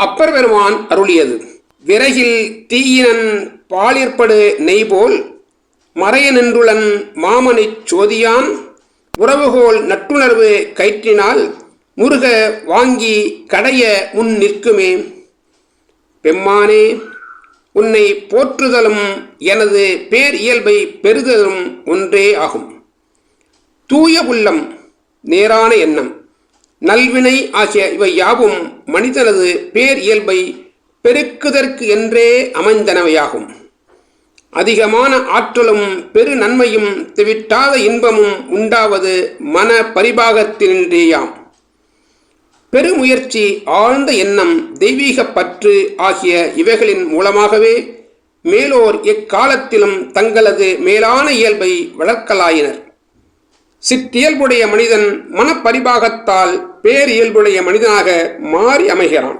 அப்பர் பெருமான் அருளியது. விறகில் தீயினன் பாலிற்படு நெய்போல் மறைய நின்றுளன் மாமணிச் சோதியான் உறவுகோல் நட்டுணர்வு கயிற்றினால் முருக வாங்கி கடைய முன் நிற்குமே. பெம்மானே, உன்னை போற்றுதலும் எனது பேர் இயல்பை பெறுதலும் ஒன்றே ஆகும். தூய உள்ளம், நேரான எண்ணம், நல்வினை ஆகிய இவை யாவும் மனிதனது பேர் இயல்பை பெருக்குதற்கு என்றே அமைந்தனவையாகும். அதிகமான ஆற்றலும் பெரு நன்மையும் தெவிட்டாத இன்பமும் உண்டாவது மன பரிபாகத்தினின்றேயாம். பெருமுயற்சி, ஆழ்ந்த எண்ணம், தெய்வீக பற்று ஆகிய இவைகளின் மூலமாகவே மேலோர் எக்காலத்திலும் தங்களது மேலான இயல்பை வளர்க்கலாயினர். சிற்றியல்புடைய மனிதன் மனப்பரிபாகத்தால் பேரியல்புடைய மனிதனாக மாறி அமைகிறான்.